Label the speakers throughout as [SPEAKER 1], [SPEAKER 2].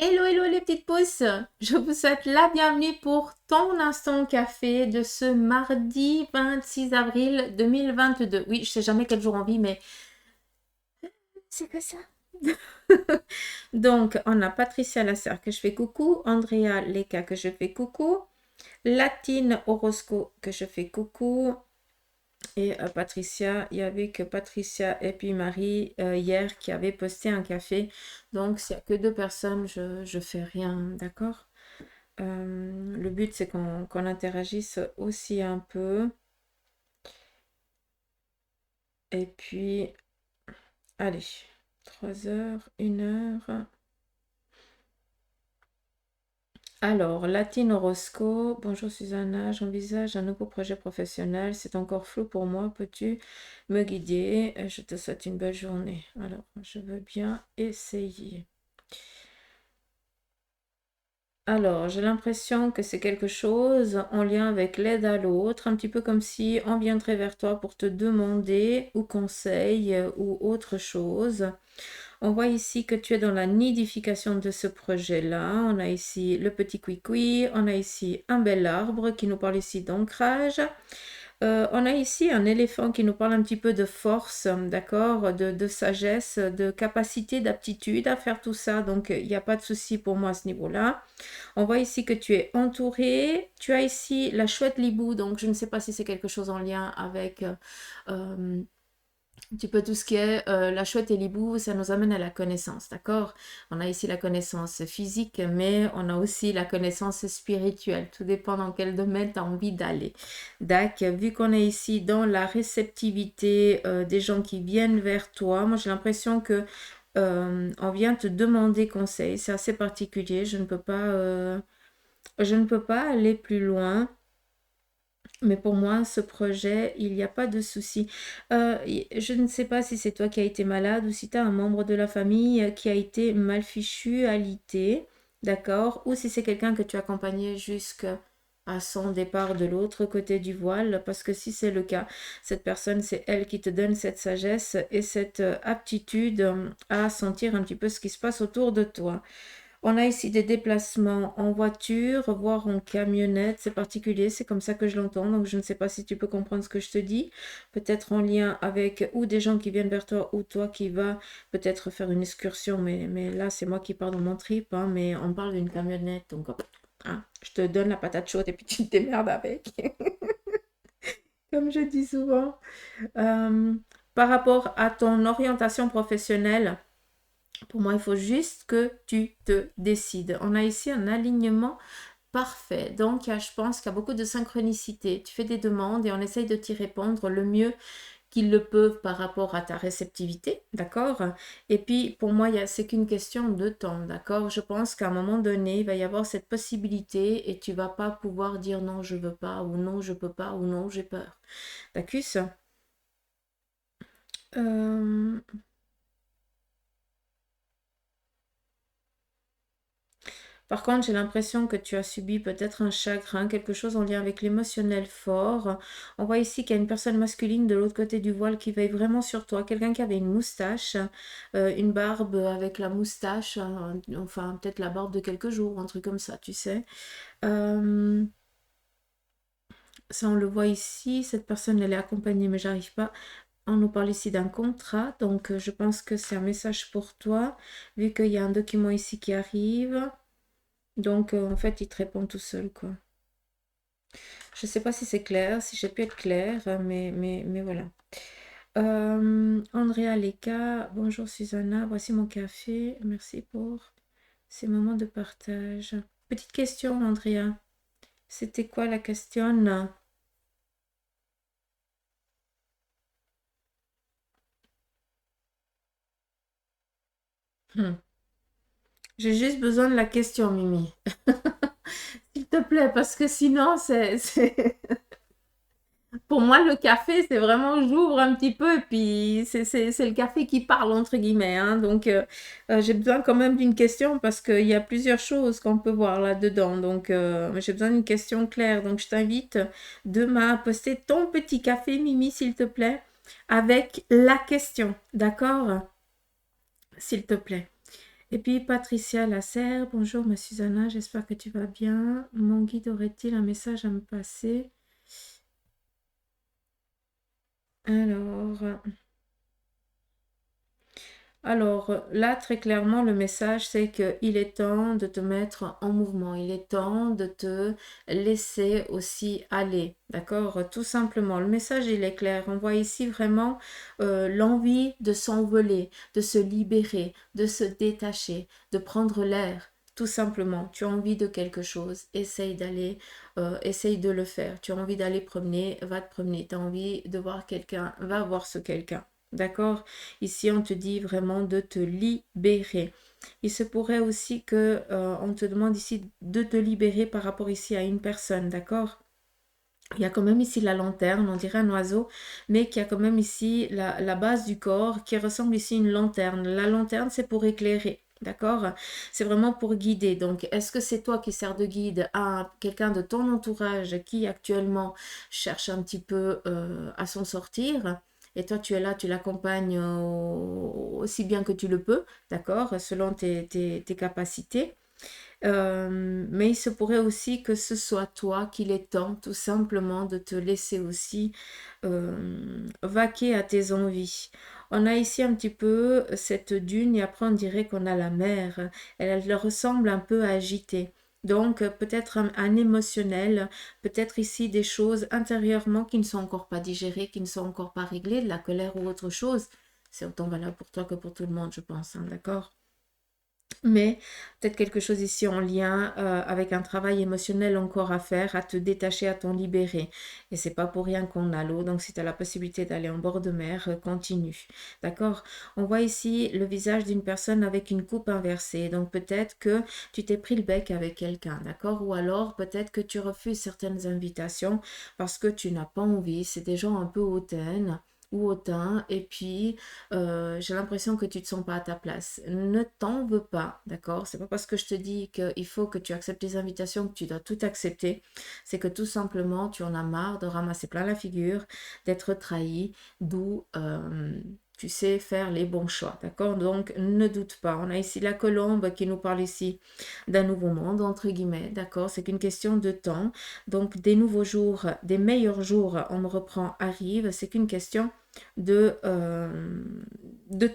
[SPEAKER 1] Hello, hello les petites pousses! Je vous souhaite la bienvenue pour ton instant café de ce mardi 26 avril 2022. Oui, je sais jamais quel jour on vit, mais c'est que ça. Donc, on a Patricia Lasserre que je fais coucou, Andrea Leka que je fais coucou, Latine Orozco que je fais coucou, et Patricia, il y avait que Patricia et puis Marie hier qui avaient posté un café. Donc, s'il n'y a que deux personnes, je fais rien, d'accord? Le but, c'est qu'on interagisse aussi un peu. Et puis, allez, 3 heures, 1 heure. Alors, Latine Orozco, bonjour Susanna, j'envisage un nouveau projet professionnel. C'est encore flou pour moi. Peux-tu me guider? Je te souhaite une belle journée. Alors, je veux bien essayer. Alors, j'ai l'impression que c'est quelque chose en lien avec l'aide à l'autre, un petit peu comme si on viendrait vers toi pour te demander ou conseil ou autre chose. On voit ici que tu es dans la nidification de ce projet-là. On a ici le petit cuicui, on a ici un bel arbre qui nous parle ici d'ancrage. On a ici un éléphant qui nous parle un petit peu de force, d'accord, de sagesse, de capacité, d'aptitude à faire tout ça. Donc, il n'y a pas de souci pour moi à ce niveau-là. On voit ici que tu es entouré. Tu as ici la chouette Libou. Donc, je ne sais pas si c'est quelque chose en lien avec un petit peu tout ce qui est la chouette et l'hibou, ça nous amène à la connaissance, d'accord? On a ici la connaissance physique, mais on a aussi la connaissance spirituelle. Tout dépend dans quel domaine tu as envie d'aller. D'accord, vu qu'on est ici dans la réceptivité des gens qui viennent vers toi, moi j'ai l'impression que on vient te demander conseil. C'est assez particulier. Je ne peux pas aller plus loin. Mais pour moi, ce projet, il n'y a pas de souci. Je ne sais pas si c'est toi qui as été malade ou si tu as un membre de la famille qui a été mal fichu, alité, d'accord? Ou si c'est quelqu'un que tu as accompagné jusqu'à son départ de l'autre côté du voile, parce que si c'est le cas, cette personne, c'est elle qui te donne cette sagesse et cette aptitude à sentir un petit peu ce qui se passe autour de toi. On a ici des déplacements en voiture, voire en camionnette. C'est particulier, c'est comme ça que je l'entends. Donc, je ne sais pas si tu peux comprendre ce que je te dis. Peut-être en lien avec ou des gens qui viennent vers toi ou toi qui vas peut-être faire une excursion. Mais là, c'est moi qui parle dans mon trip. Hein, mais on parle d'une camionnette. Donc, hein, je te donne la patate chaude et puis tu te démerdes avec. Comme je dis souvent. Euh, Par rapport à ton orientation professionnelle, pour moi, il faut juste que tu te décides. On a ici un alignement parfait. Donc, je pense qu'il y a beaucoup de synchronicité. Tu fais des demandes et on essaye de t'y répondre le mieux qu'ils le peuvent par rapport à ta réceptivité, d'accord? Et puis, pour moi, c'est qu'une question de temps, d'accord? Je pense qu'à un moment donné, il va y avoir cette possibilité et tu vas pas pouvoir dire non, je veux pas, ou non, je peux pas, ou non, j'ai peur. D'accord? Euh, Par contre, j'ai l'impression que tu as subi peut-être un chagrin, quelque chose en lien avec l'émotionnel fort. On voit ici qu'il y a une personne masculine de l'autre côté du voile qui veille vraiment sur toi. Quelqu'un qui avait une moustache, une barbe avec la moustache, enfin peut-être la barbe de quelques jours, un truc comme ça, tu sais. Euh, Ça, on le voit ici. Cette personne, elle est accompagnée, mais j'arrive pas. On nous parle ici d'un contrat, donc je pense que c'est un message pour toi, vu qu'il y a un document ici qui arrive. Donc, en fait, il te répond tout seul, quoi. Je sais pas si c'est clair, si j'ai pu être claire, mais voilà. Andrea Leka, bonjour Susanna, voici mon café. Merci pour ces moments de partage. Petite question, Andrea. C'était quoi la question? Hmm. J'ai juste besoin de la question, Mimi. S'il te plaît, parce que sinon, pour moi, le café, c'est vraiment, j'ouvre un petit peu, et puis c'est le café qui parle, entre guillemets. Hein. Donc, j'ai besoin quand même d'une question parce qu'il y a plusieurs choses qu'on peut voir là-dedans. Donc, j'ai besoin d'une question claire. Donc, je t'invite demain à poster ton petit café, Mimi, s'il te plaît, avec la question. D'accord? S'il te plaît. Et puis Patricia Lasserre, bonjour ma Susanna, j'espère que tu vas bien. Mon guide aurait-il un message à me passer? Alors, là, très clairement, le message, c'est qu'il est temps de te mettre en mouvement. Il est temps de te laisser aussi aller. D'accord? Tout simplement. Le message, il est clair. On voit ici vraiment l'envie de s'envoler, de se libérer, de se détacher, de prendre l'air. Tout simplement, tu as envie de quelque chose, essaye d'aller, essaye de le faire. Tu as envie d'aller promener, va te promener. Tu as envie de voir quelqu'un, va voir ce quelqu'un. D'accord? Ici, on te dit vraiment de te libérer. Il se pourrait aussi que on te demande ici de te libérer par rapport ici à une personne, d'accord? Il y a quand même ici la lanterne, on dirait un oiseau, mais qui a quand même ici la base du corps qui ressemble ici à une lanterne. La lanterne, c'est pour éclairer. D'accord? C'est vraiment pour guider. Donc, est-ce que c'est toi qui sers de guide à quelqu'un de ton entourage qui actuellement cherche un petit peu à s'en sortir? Et toi, tu es là, tu l'accompagnes aussi bien que tu le peux, d'accord? Selon tes capacités. Mais il se pourrait aussi que ce soit toi qu'il est temps tout simplement de te laisser aussi vaquer à tes envies. On a ici un petit peu cette dune et après on dirait qu'on a la mer. Elle ressemble un peu agitée. Donc peut-être un émotionnel, peut-être ici des choses intérieurement qui ne sont encore pas digérées, qui ne sont encore pas réglées, de la colère ou autre chose. C'est autant valable pour toi que pour tout le monde, je pense, hein, d'accord? Mais peut-être quelque chose ici en lien avec un travail émotionnel encore à faire, à te détacher, à t'en libérer. Et c'est pas pour rien qu'on a l'eau. Donc si tu as la possibilité d'aller en bord de mer, continue. D'accord? On voit ici le visage d'une personne avec une coupe inversée. Donc peut-être que tu t'es pris le bec avec quelqu'un. D'accord? Ou alors peut-être que tu refuses certaines invitations parce que tu n'as pas envie. C'est des gens un peu hautaines ou hautain, et puis j'ai l'impression que tu ne te sens pas à ta place. Ne t'en veux pas, d'accord? C'est pas parce que je te dis qu'il faut que tu acceptes les invitations que tu dois tout accepter. C'est que tout simplement, tu en as marre de ramasser plein la figure, d'être trahi, d'où tu sais faire les bons choix, d'accord? Donc, ne doute pas. On a ici la colombe qui nous parle ici d'un nouveau monde, entre guillemets, d'accord? C'est qu'une question de temps. Donc, des nouveaux jours, des meilleurs jours, on me reprend, arrivent. C'est qu'une question de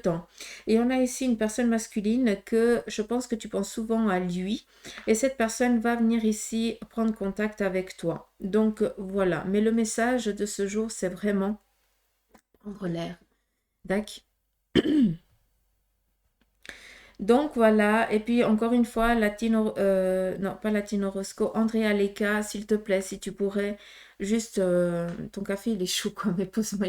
[SPEAKER 1] temps. Et on a ici une personne masculine que je pense que tu penses souvent à lui. Et cette personne va venir ici prendre contact avec toi. Donc voilà. Mais le message de ce jour, c'est vraiment prendre l'air. D'accord. Donc voilà, et puis encore une fois, non pas Latino Roscoe, Andrea Leca, s'il te plaît, si tu pourrais juste, ton café il est chaud quoi, mais pose-moi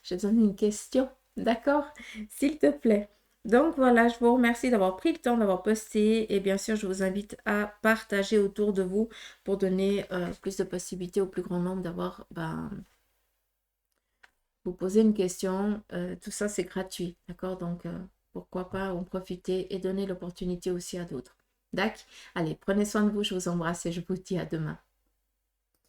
[SPEAKER 1] j'ai besoin d'une question, d'accord? S'il te plaît. Donc voilà, je vous remercie d'avoir pris le temps d'avoir posté et bien sûr, je vous invite à partager autour de vous pour donner plus de possibilités au plus grand nombre d'avoir, vous poser une question, tout ça c'est gratuit, d'accord? Donc pourquoi pas en profiter et donner l'opportunité aussi à d'autres. D'accord? Allez, prenez soin de vous, je vous embrasse et je vous dis à demain.